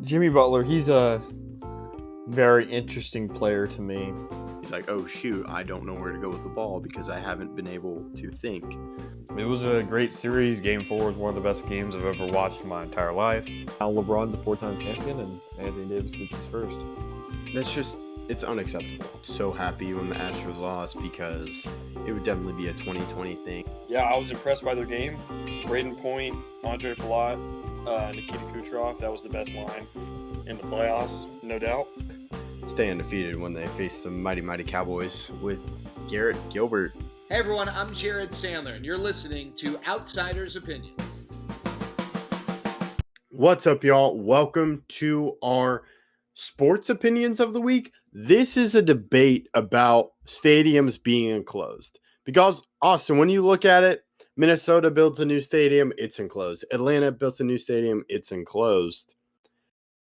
Jimmy Butler, he's a very interesting player to me. He's like, oh shoot, I don't know where to go with the ball because I haven't been able to think. It was a great series. Game 4 was one of the best games I've ever watched in my entire life. Now LeBron's a 4-time champion and Anthony Davis gets his first. It's unacceptable. So happy when the Astros lost because it would definitely be a 2020 thing. Yeah, I was impressed by their game. Braden Point, Andre Palat, Nikita Kucherov, that was the best line in the playoffs, no doubt. Stay undefeated when they face the mighty Cowboys with Garrett Gilbert. Hey everyone, I'm Jared Sandler, and you're listening to Outsiders Opinions. What's up, y'all? Welcome to our sports opinions of the week. This is a debate about stadiums being enclosed. Because, Austin, when you look at it, Minnesota builds a new stadium, it's enclosed. Atlanta builds a new stadium, it's enclosed.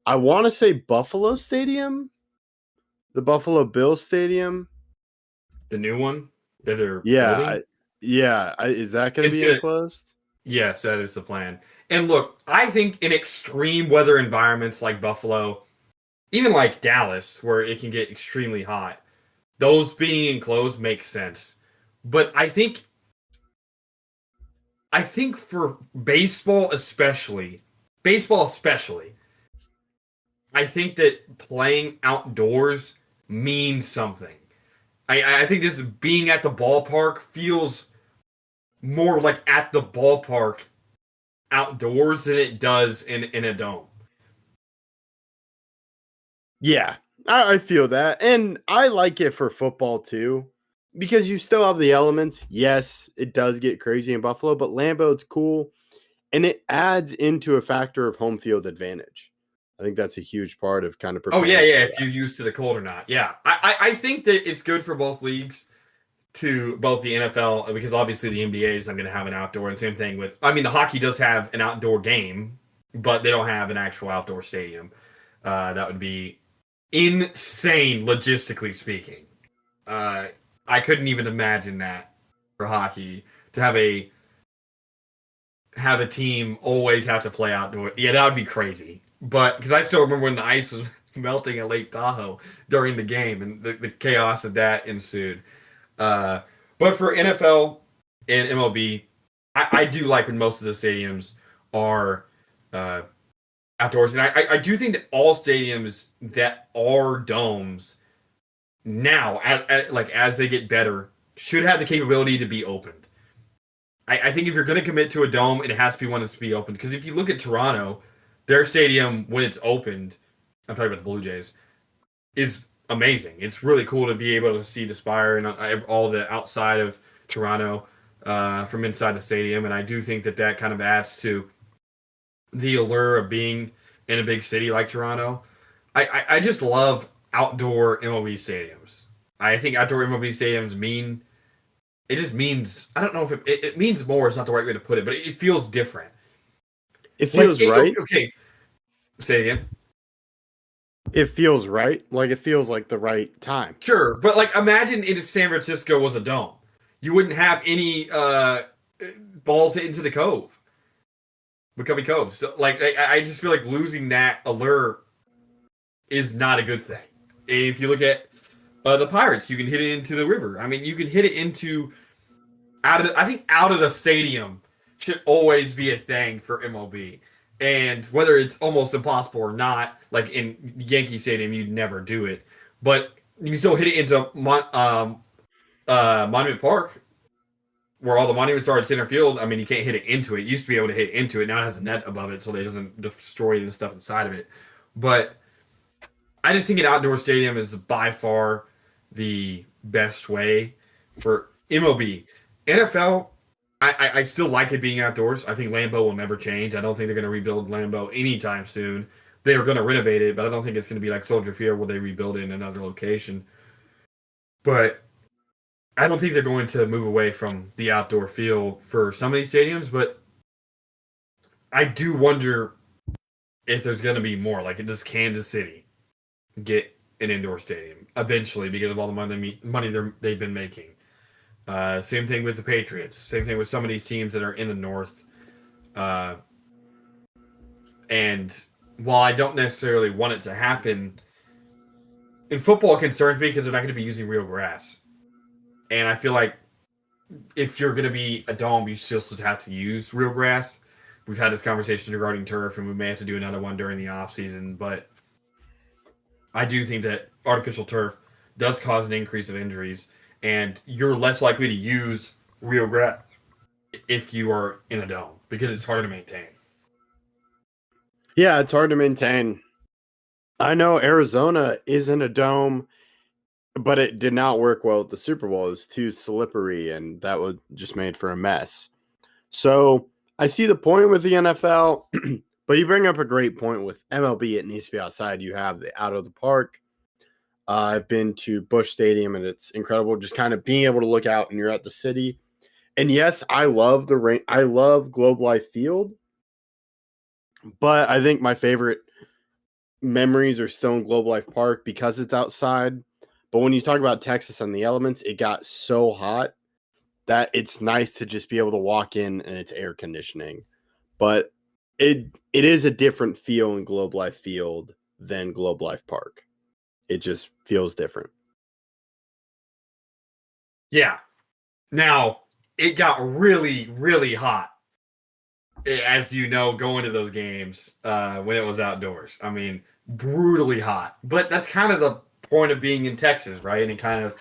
I want to say Buffalo Stadium, the Buffalo Bills Stadium. The new one that they're building? Is that going to be enclosed? Yes, that is the plan. And look, I think in extreme weather environments like Buffalo, even like Dallas, where it can get extremely hot, those being enclosed makes sense. But I think for baseball especially, I think that playing outdoors means something. I think just being at the ballpark feels more like at the ballpark outdoors than it does in a dome. Yeah, I feel that. And I like it for football too, because you still have the elements. Yes, it does get crazy in Buffalo, but Lambeau's cool. And it adds into a factor of home field advantage. I think that's a huge part of kind of preparing. Oh, yeah, if you're used to the cold or not. Yeah, I think that it's good for both leagues, to both the NFL, because obviously the NBA is going to have an outdoor, and same thing with, the hockey does have an outdoor game, but they don't have an actual outdoor stadium. That would be insane, logistically speaking. I couldn't even imagine that for hockey, to have a team always have to play outdoor. Yeah, that would be crazy. But because I still remember when the ice was melting at Lake Tahoe during the game and the chaos of that ensued. But for NFL and MLB, I do like when most of the stadiums are outdoors. And I do think that all stadiums that are domes now, as they get better, should have the capability to be opened. I think if you're going to commit to a dome, it has to be one that's to be opened. Because if you look at Toronto, their stadium, when it's opened, I'm talking about the Blue Jays, is amazing. It's really cool to be able to see the Spire and all the outside of Toronto from inside the stadium. And I do think that kind of adds to the allure of being in a big city like Toronto. I just love outdoor MLB stadiums. I think outdoor MLB stadiums means, I don't know if it means more, it's not the right way to put it, but it feels different. It feels right. Okay. Say again. It feels right. Like, it feels like the right time. Sure. But, imagine if San Francisco was a dome. You wouldn't have any balls hit into the Cove. McCovey Cove. So, I just feel like losing that allure is not a good thing. If you look at the Pirates, you can hit it into the river. You can hit it out of the stadium should always be a thing for MLB. And whether it's almost impossible or not, like in Yankee Stadium, you'd never do it. But you can still hit it into Monument Park, where all the monuments are at center field. You can't hit it into it. You used to be able to hit into it. Now it has a net above it, so it doesn't destroy the stuff inside of it. But I just think an outdoor stadium is by far the best way for MLB. NFL, I still like it being outdoors. I think Lambeau will never change. I don't think they're going to rebuild Lambeau anytime soon. They are going to renovate it, but I don't think it's going to be like Soldier Field where they rebuild it in another location. But I don't think they're going to move away from the outdoor feel for some of these stadiums, but I do wonder if there's going to be more. Like, does Kansas City get an indoor stadium eventually because of all the money they've been making? Same thing with the Patriots. Same thing with some of these teams that are in the North. And while I don't necessarily want it to happen, in football it concerns me because they're not going to be using real grass. And I feel like if you're going to be a dome, you still have to use real grass. We've had this conversation regarding turf, and we may have to do another one during the offseason. But I do think that artificial turf does cause an increase of injuries, and you're less likely to use real grass if you are in a dome because it's harder to maintain. Yeah, it's hard to maintain. I know Arizona is in a dome, but it did not work well at the Super Bowl. It was too slippery, and that was just made for a mess. So I see the point with the NFL, but you bring up a great point with MLB. It needs to be outside. You have the out of the park. I've been to Busch Stadium, and it's incredible just kind of being able to look out and you're at the city. And yes, I love the rain. I love Globe Life Field, but I think my favorite memories are still in Globe Life Park because it's outside. But when you talk about Texas and the elements, it got so hot that it's nice to just be able to walk in and it's air conditioning. But it is a different feel in Globe Life Field than Globe Life Park. It just feels different. Yeah. Now, it got really, really hot, as you know, going to those games when it was outdoors. I mean, brutally hot. But that's kind of the point of being in Texas, right? Any kind of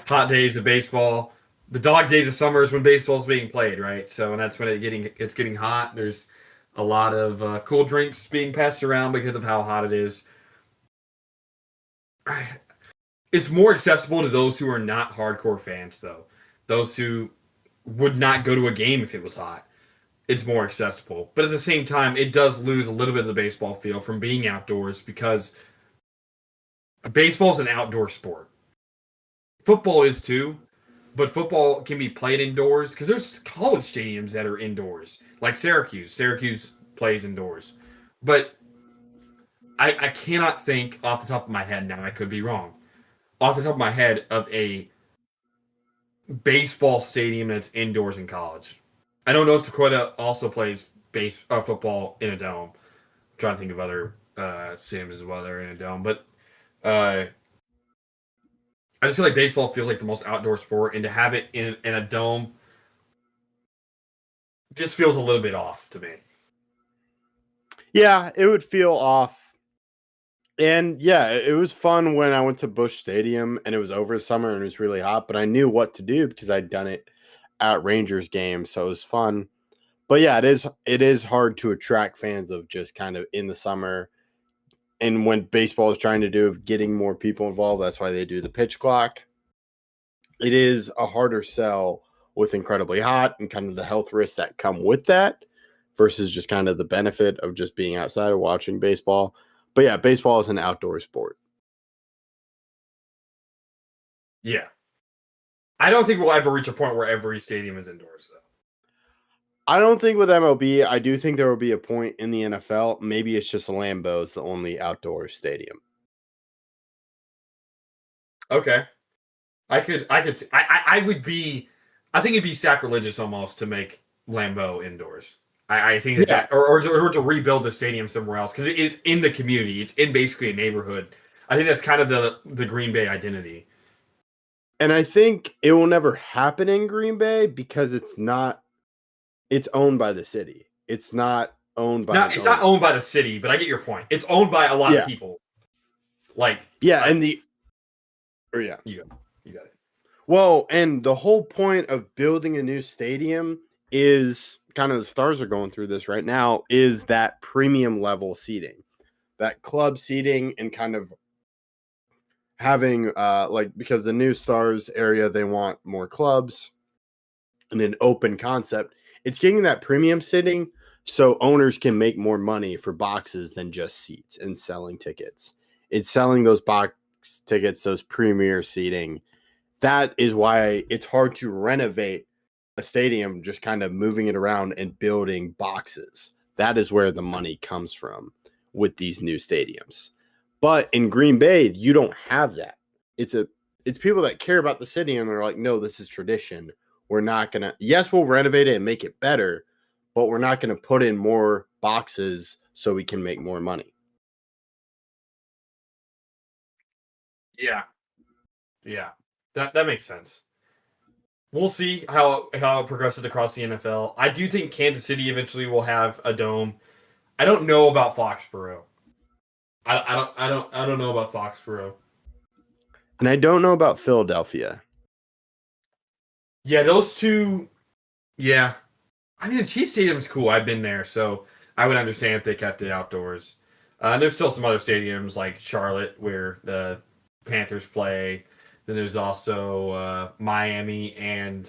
hot days of baseball. The dog days of summer is when baseball's being played, right? So, and that's when it's getting hot. There's a lot of cool drinks being passed around because of how hot it is. It's more accessible to those who are not hardcore fans, though. Those who would not go to a game if it was hot. It's more accessible. But at the same time, it does lose a little bit of the baseball feel from being outdoors because baseball is an outdoor sport. Football is too, but football can be played indoors because there's college stadiums that are indoors, like Syracuse. Syracuse plays indoors. But I cannot think off the top of my head now, I could be wrong, off the top of my head of a baseball stadium that's indoors in college. I know North Dakota also plays football in a dome. I'm trying to think of other stadiums as well that are in a dome. But I just feel like baseball feels like the most outdoor sport, and to have it in a dome just feels a little bit off to me. Yeah, it would feel off. And yeah, it was fun when I went to Busch Stadium and it was over summer and it was really hot, but I knew what to do because I'd done it at Rangers games, so it was fun. But yeah, it is hard to attract fans of just kind of in the summer. And when baseball is trying to do of getting more people involved, that's why they do the pitch clock. It is a harder sell with incredibly hot and kind of the health risks that come with that versus just kind of the benefit of just being outside and watching baseball. But yeah, baseball is an outdoor sport. Yeah. I don't think we'll ever reach a point where every stadium is indoors, though. I don't think with MLB, I do think there will be a point in the NFL. Maybe it's just Lambeau is the only outdoor stadium. Okay. I would be, I think it'd be sacrilegious almost to make Lambeau indoors. I think that, or to rebuild the stadium somewhere else because it is in the community. It's in basically a neighborhood. I think that's kind of the Green Bay identity. And I think it will never happen in Green Bay because it's owned by the city. It's not owned by It's not owned by the city, but I get your point. It's owned by a lot of people. You got it. Well, and the whole point of building a new stadium is kind of the Stars are going through this right now is that premium level seating, that club seating, and kind of having because the new Stars area, they want more clubs and an open concept. It's getting that premium sitting so owners can make more money for boxes than just seats and selling tickets. It's selling those box tickets, those premier seating. That is why it's hard to renovate a stadium, just kind of moving it around and building boxes. That is where the money comes from with these new stadiums. But in Green Bay, you don't have that. It's people that care about the city and they're like, no, this is tradition. We're not going to, yes, we'll renovate it and make it better, but we're not going to put in more boxes so we can make more money. Yeah. That makes sense. We'll see how it progresses across the NFL. I do think Kansas City eventually will have a dome. I don't know about Foxborough. I don't know about Foxborough. And I don't know about Philadelphia. Yeah, those two. Yeah, I mean the Chiefs Stadium's cool. I've been there, so I would understand if they kept it outdoors. There's still some other stadiums like Charlotte where the Panthers play. Then there's also Miami and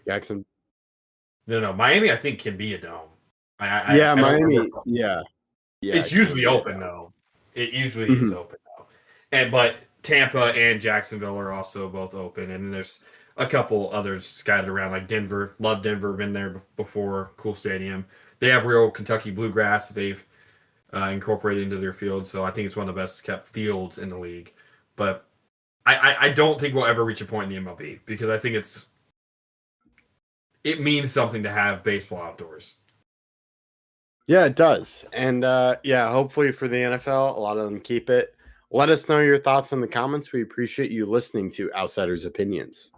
Jackson. no, Miami I think can be a dome. I don't Miami. remember. Yeah. It's it can usually be a open dome. though. It usually is open though. But Tampa and Jacksonville are also both open, and then there's a couple others scattered around like Denver. Love Denver. Been there before. Cool stadium. They have real Kentucky bluegrass that they've incorporated into their field, so I think it's one of the best kept fields in the league. But I don't think we'll ever reach a point in the MLB because I think it means something to have baseball outdoors. Yeah, it does. And hopefully for the NFL, a lot of them keep it. Let us know your thoughts in the comments. We appreciate you listening to Outsiders Opinions.